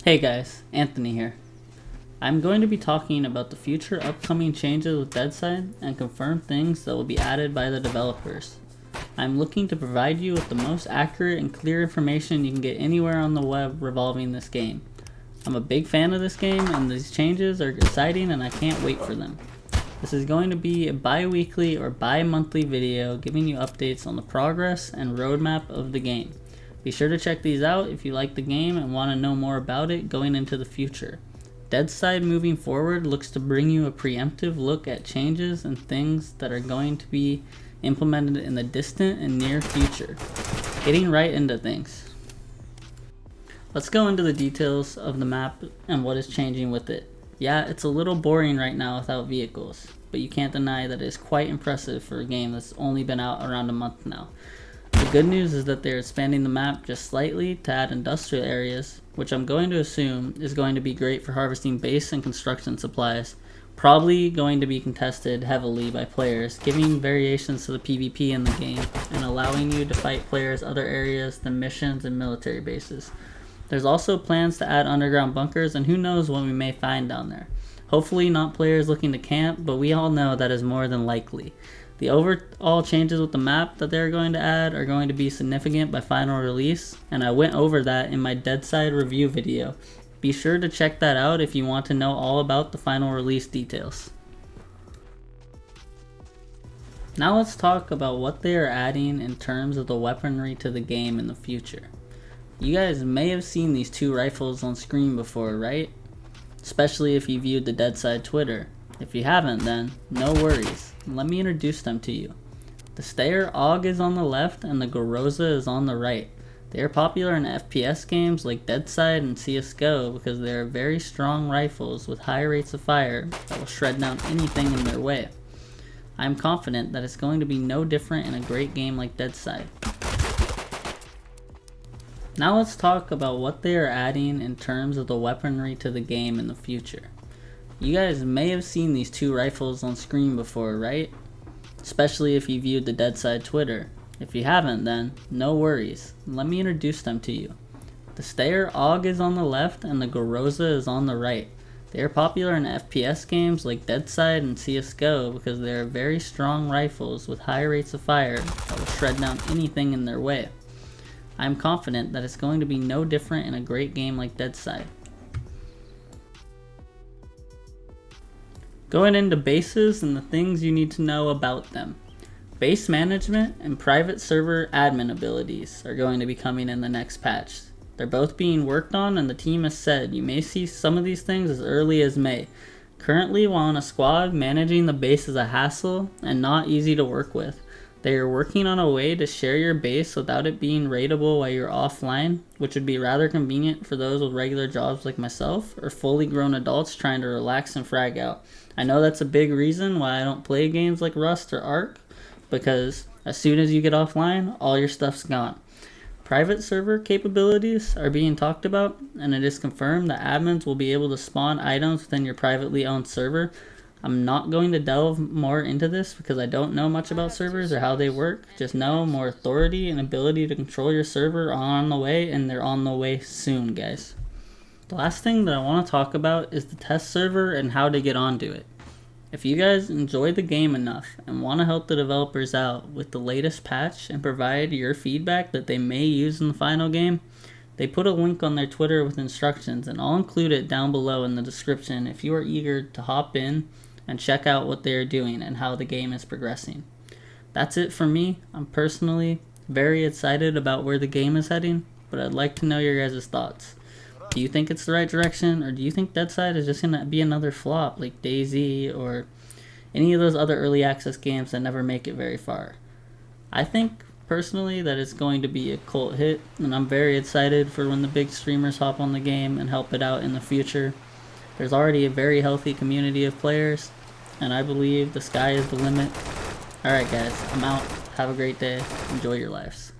Hey guys, Anthony here. I'm going to be talking about the future upcoming changes with Deadside and confirmed things that will be added by the developers. I'm looking to provide you with the most accurate and clear information you can get anywhere on the web revolving this game. I'm a big fan of this game and these changes are exciting and I can't wait for them. This is going to be a bi-weekly or bi-monthly video giving you updates on the progress and roadmap of the game. Be sure to check these out if you like the game and want to know more about it going into the future. Deadside Moving Forward looks to bring you a preemptive look at changes and things that are going to be implemented in the distant and near future. Getting right into things. Let's go into the details of the map and what is changing with it. Yeah, it's a little boring right now without vehicles, but you can't deny that it is quite impressive for a game that's only been out around a month now. The good news is that they're expanding the map just slightly to add industrial areas, which I'm going to assume is going to be great for harvesting base and construction supplies, probably going to be contested heavily by players, giving variations to the PvP in the game and allowing you to fight players other areas than missions and military bases. There's also plans to add underground bunkers, and who knows what we may find down there. Hopefully not players looking to camp, but we all know that is more than likely. The overall changes with the map that they're going to add are going to be significant by final release, and I went over that in my Deadside review video. Be sure to check that out if you want to know all about the final release details. Now let's talk about what they are adding in terms of the weaponry to the game in the future. You guys may have seen these two rifles on screen before, right? Especially if you viewed the Deadside Twitter. If you haven't, then no worries. Let me introduce them to you. The Stayer AUG is on the left and the Groza is on the right. They are popular in FPS games like Deadside and CSGO because they are very strong rifles with high rates of fire that will shred down anything in their way. I am confident that it's going to be no different in a great game like Deadside. Now let's talk about what they are adding in terms of the weaponry to the game in the future. You guys may have seen these two rifles on screen before, right? Especially if you viewed the Deadside Twitter. If you haven't, then no worries. Let me introduce them to you. The Stayer AUG is on the left and the Groza is on the right. They are popular in FPS games like Deadside and CSGO because they are very strong rifles with high rates of fire that will shred down anything in their way. I am confident that it's going to be no different in a great game like Deadside. Going into bases and the things you need to know about them. Base management and private server admin abilities are going to be coming in the next patch. They're both being worked on and the team has said you may see some of these things as early as May. Currently, while on a squad, managing the base is a hassle and not easy to work with. They are working on a way to share your base without it being raidable while you're offline, which would be rather convenient for those with regular jobs like myself or fully grown adults trying to relax and frag out. I know that's a big reason why I don't play games like Rust or Ark, because as soon as you get offline, all your stuff's gone. Private server capabilities are being talked about, and it is confirmed that admins will be able to spawn items within your privately owned server. I'm not going to delve more into this because I don't know much about servers or how they work. Just know more authority and ability to control your server are on the way, and they're on the way soon, guys. The last thing that I want to talk about is the test server and how to get onto it. If you guys enjoy the game enough and want to help the developers out with the latest patch and provide your feedback that they may use in the final game, they put a link on their Twitter with instructions, and I'll include it down below in the description if you are eager to hop in and check out what they are doing and how the game is progressing. That's it for me. I'm personally very excited about where the game is heading, but I'd like to know your guys' thoughts. Do you think it's the right direction, or do you think Deadside is just going to be another flop like DayZ or any of those other early access games that never make it very far? I think personally that it's going to be a cult hit, and I'm very excited for when the big streamers hop on the game and help it out in the future. There's already a very healthy community of players, and I believe the sky is the limit. Alright guys, I'm out. Have a great day. Enjoy your lives.